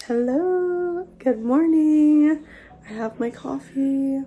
Hello, good morning. I have my coffee.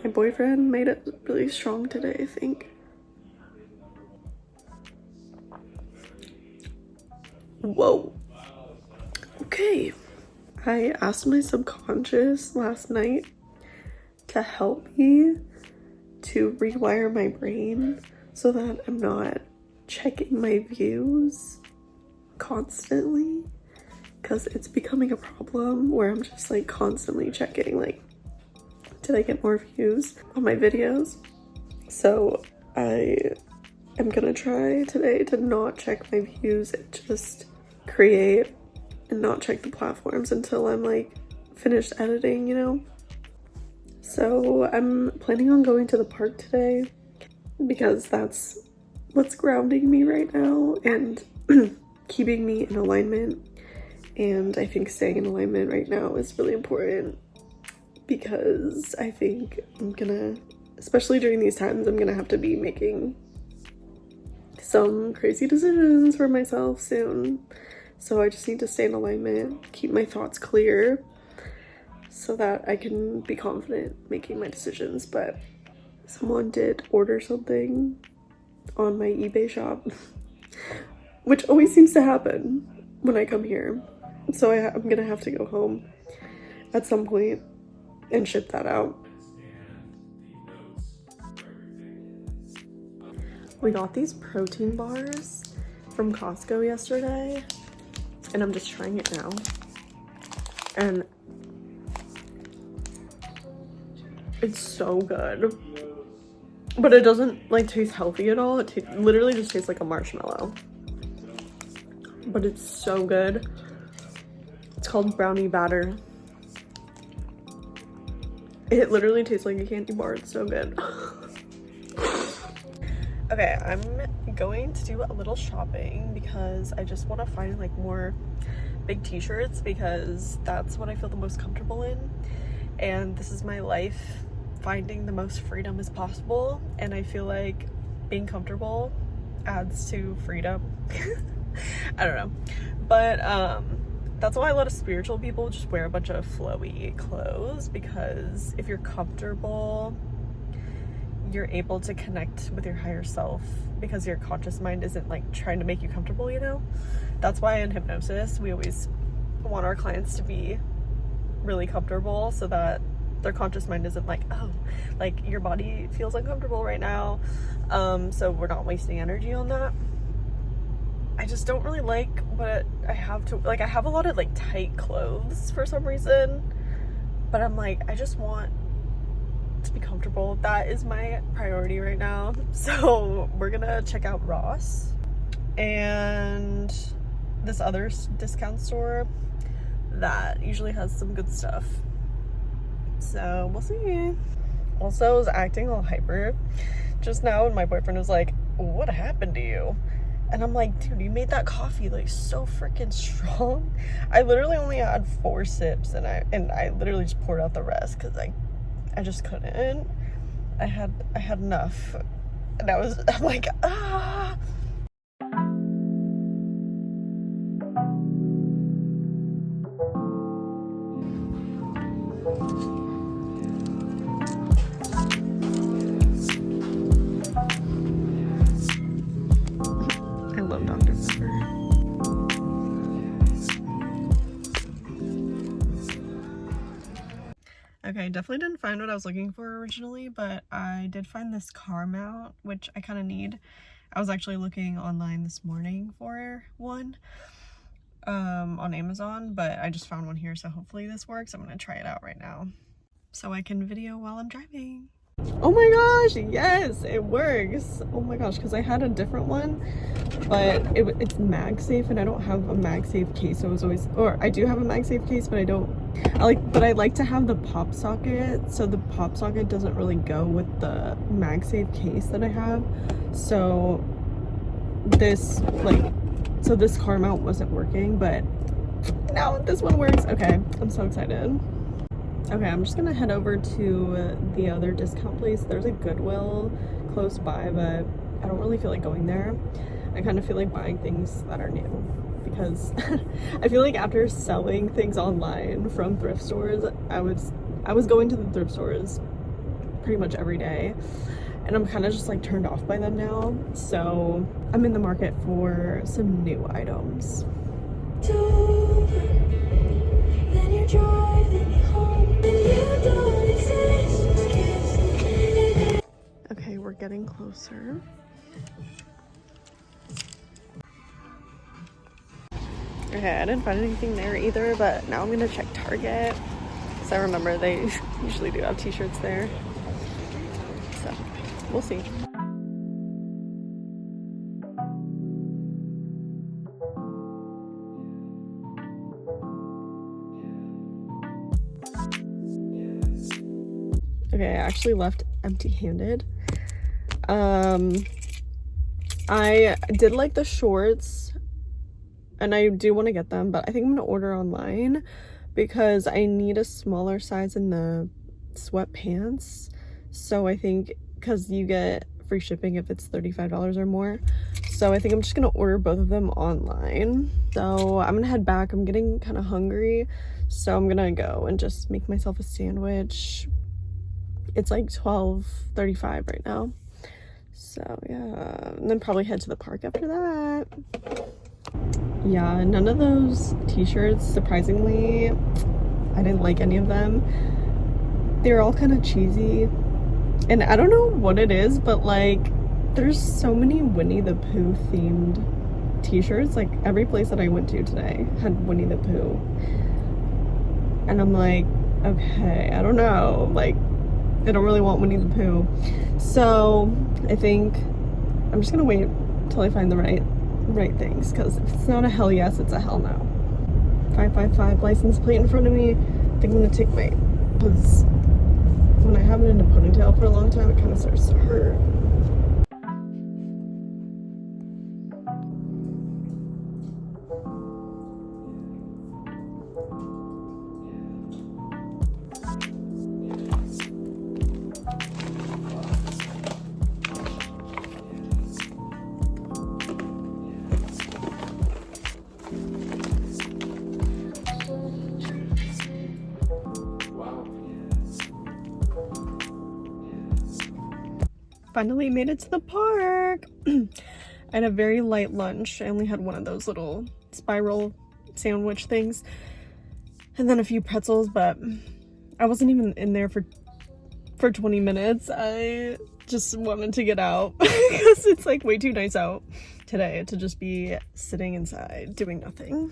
My boyfriend made it really strong today, I think. Whoa. Okay. I asked my subconscious last night to help me to rewire my brain so that I'm not checking my views constantly, because it's becoming a problem where I'm just like constantly checking, like, did I get more views on my videos? So I am gonna try today to not check my views and just create and not check the platforms until I'm like finished editing, you know? So I'm planning on going to the park today because that's what's grounding me right now and keeping me in alignment. And I think staying in alignment right now is really important because I think I'm gonna, especially during these times, I'm gonna have to be making some crazy decisions for myself soon. So I just need to stay in alignment, keep my thoughts clear so that I can be confident making my decisions. But someone did order something on my eBay shop, which always seems to happen when I come here. So I'm gonna have to go home at some point and ship that out. We got these protein bars from Costco yesterday, and I'm just trying it now. And it's so good. But it doesn't like taste healthy at all. It literally just tastes like a marshmallow. But it's so good. It's called brownie batter. It literally tastes like a candy bar. It's so good. Okay, I'm going to do a little shopping because I just want to find like more big t-shirts because that's what I feel the most comfortable in. And this is my life, finding the most freedom as possible. And I feel like being comfortable adds to freedom. I don't know. But that's why a lot of spiritual people just wear a bunch of flowy clothes, because if you're comfortable, you're able to connect with your higher self because your conscious mind isn't like trying to make you comfortable, you know? That's why in hypnosis, we always want our clients to be really comfortable so that their conscious mind isn't like, oh, like your body feels uncomfortable right now. So we're not wasting energy on that. I just don't really like what I have to, like, I have a lot of like tight clothes for some reason, but I'm like, I just want to be comfortable. That is my priority right now. So we're gonna check out Ross and this other discount store that usually has some good stuff. So we'll see. Also, I was acting all hyper just now and my boyfriend was like, what happened to you? And I'm like, dude, you made that coffee like so freaking strong. I literally only had 4 sips and I literally just poured out the rest because I just couldn't. I had enough. And I'm like, ah. I love Dr. Pepper. Okay, definitely didn't find what I was looking for originally, but I did find this car mount, which I kind of need. I was actually looking online this morning for one on Amazon, but I just found one here, so hopefully this works. I'm gonna try it out right now so I can video while I'm driving. Oh my gosh, yes, it works. Oh my gosh, because I had a different one, but it's MagSafe and I don't have a MagSafe case, so it was always, or I do have a MagSafe case, but I like to have the pop socket, so the pop socket doesn't really go with the MagSafe case that I have. So this car mount wasn't working, but now this one works. Okay, I'm so excited. Okay, I'm just gonna head over to the other discount place. There's a Goodwill close by, but I don't really feel like going there. I kind of feel like buying things that are new because I feel like after selling things online from thrift stores, I was going to the thrift stores pretty much every day, and I'm kind of just like turned off by them now. So I'm in the market for some new items. Then you're driving me home and you don't exist. Okay, we're getting closer. Okay, I didn't find anything there either, but now I'm gonna check Target, because I remember they usually do have t-shirts there. So, we'll see. Okay, I actually left empty-handed. I did like the shorts, and I do want to get them, but I think I'm gonna order online because I need a smaller size in the sweatpants. So I think, because you get free shipping if it's $35 or more, so I think I'm just gonna order both of them online. So I'm gonna head back. I'm getting kind of hungry, so I'm gonna go and just make myself a sandwich. It's like 12:35 right now, so yeah, and then probably head to the park after that. Yeah, none of those t-shirts, surprisingly, I didn't like any of them. They're all kind of cheesy, and I don't know what it is, but like there's so many Winnie the Pooh themed t-shirts. Like every place that I went to today had Winnie the Pooh, and I'm like, okay, I don't know, like I don't really want Winnie the Pooh. So I think I'm just gonna wait till I find the right things, because if it's not a hell yes, it's a hell no. 555 license plate in front of me. I think I'm gonna take my, because when I have it in a ponytail for a long time, it kind of starts to hurt. Finally made it to the park. I had a very light lunch. I only had one of those little spiral sandwich things, and then a few pretzels, but I wasn't even in there for 20 minutes. I just wanted to get out because it's like way too nice out today to just be sitting inside doing nothing.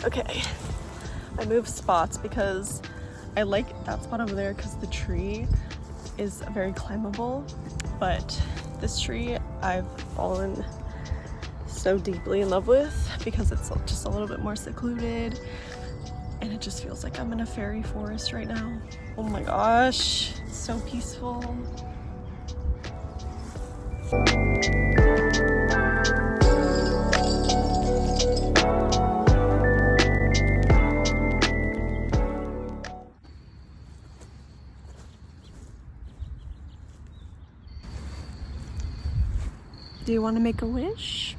Okay, I moved spots because I like that spot over there because the tree is very climbable, but this tree I've fallen so deeply in love with because it's just a little bit more secluded, and it just feels like I'm in a fairy forest right now. Oh my gosh, it's so peaceful. Do you want to make a wish?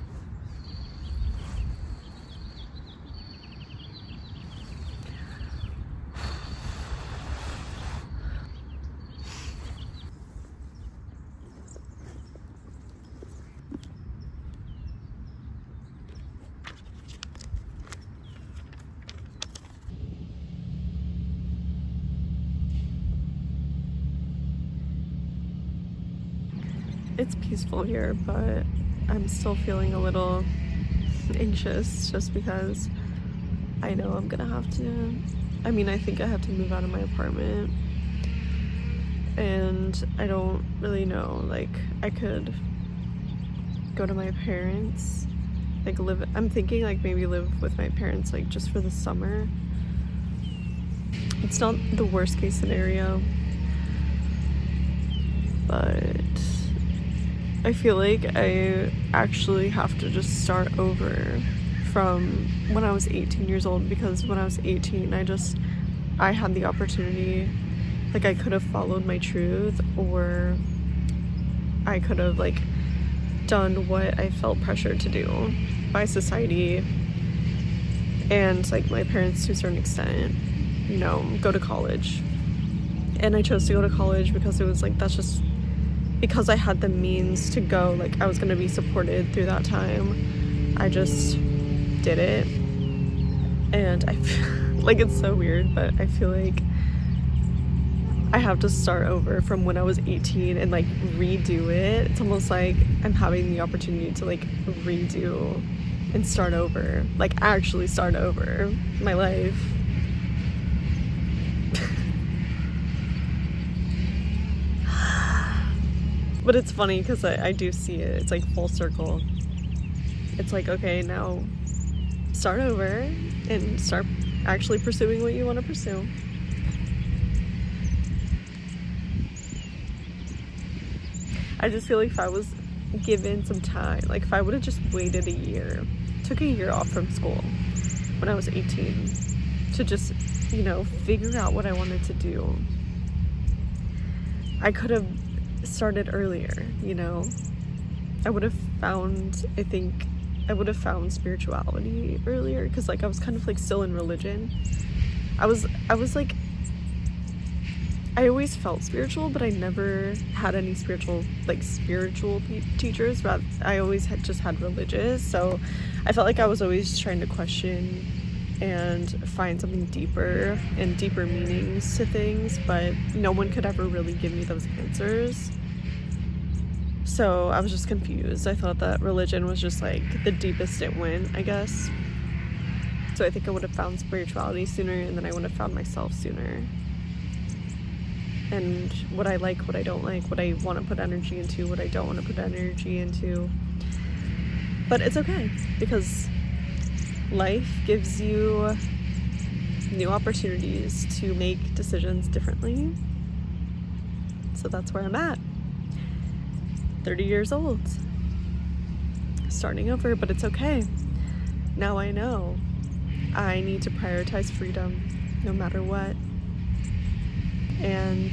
it's peaceful here, but I'm still feeling a little anxious just because I know I'm gonna have to, I mean, I think I have to move out of my apartment, and I don't really know, like, I could go to my parents, like live, I'm thinking like maybe live with my parents like just for the summer. It's not the worst case scenario, but I feel like I actually have to just start over from when I was 18 years old, because when I was 18 I had the opportunity, like I could have followed my truth, or I could have like done what I felt pressured to do by society and like my parents to a certain extent, you know, go to college. And I chose to go to college because it was like, that's just because I had the means to go, like I was gonna be supported through that time. I just did it, and I feel like, it's so weird, but I feel like I have to start over from when I was 18 and like redo it. It's almost like I'm having the opportunity to like redo and start over, like actually start over my life. But it's funny because I do see it. It's like full circle. It's like, okay, now start over and start actually pursuing what you want to pursue. I just feel like if I was given some time, like if I would have just waited a year, took a year off from school when I was 18 to just, you know, figure out what I wanted to do, I could have started earlier, you know. I would have found, I think I would have found spirituality earlier, because like I was kind of like still in religion. I was like, I always felt spiritual, but I never had any spiritual teachers. Rather, I always just had religious. So I felt like I was always trying to question and find something deeper and deeper meanings to things, but no one could ever really give me those answers. So I was just confused. I thought that religion was just like the deepest it went, I guess. So I think I would have found spirituality sooner, and then I would have found myself sooner. And what I like, what I don't like, what I want to put energy into, what I don't want to put energy into. But it's okay, because life gives you new opportunities to make decisions differently. So that's where I'm at. 30 years old. Starting over, but it's okay. Now I know I need to prioritize freedom no matter what. And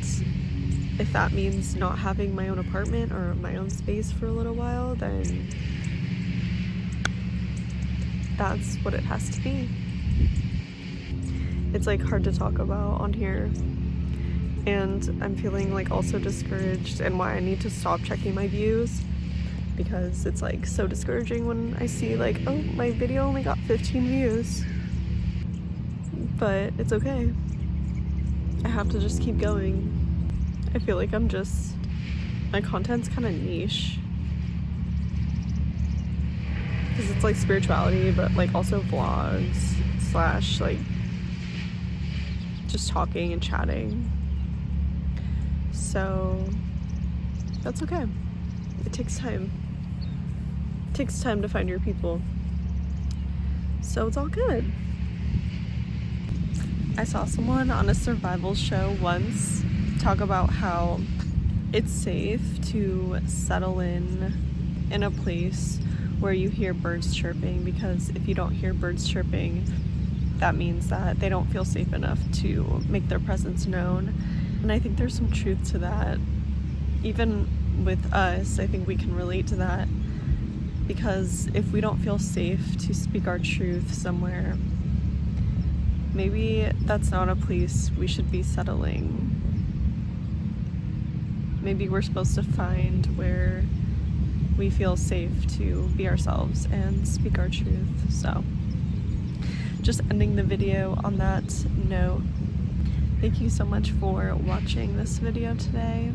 if that means not having my own apartment or my own space for a little while, then that's what it has to be. It's like hard to talk about on here, and I'm feeling like also discouraged, and why I need to stop checking my views, because it's like so discouraging when I see like, oh, my video only got 15 views. But it's okay. I have to just keep going. I feel like my content's kind of niche, because it's like spirituality, but like also vlogs / like just talking and chatting. So that's okay. It takes time. It takes time to find your people. So it's all good. I saw someone on a survival show once talk about how it's safe to settle in a place where you hear birds chirping, because if you don't hear birds chirping, that means that they don't feel safe enough to make their presence known. And I think there's some truth to that. Even with us, I think we can relate to that, because if we don't feel safe to speak our truth somewhere, maybe that's not a place we should be settling. Maybe we're supposed to find where we feel safe to be ourselves and speak our truth. So just ending the video on that note. Thank you so much for watching this video today.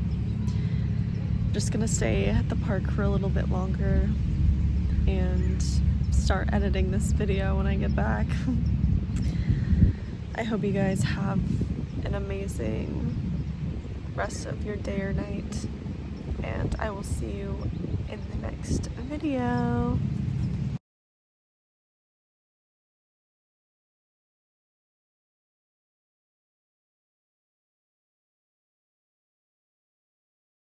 just gonna stay at the park for a little bit longer and start editing this video when I get back. I hope you guys have an amazing rest of your day or night, and I will see you in the next video.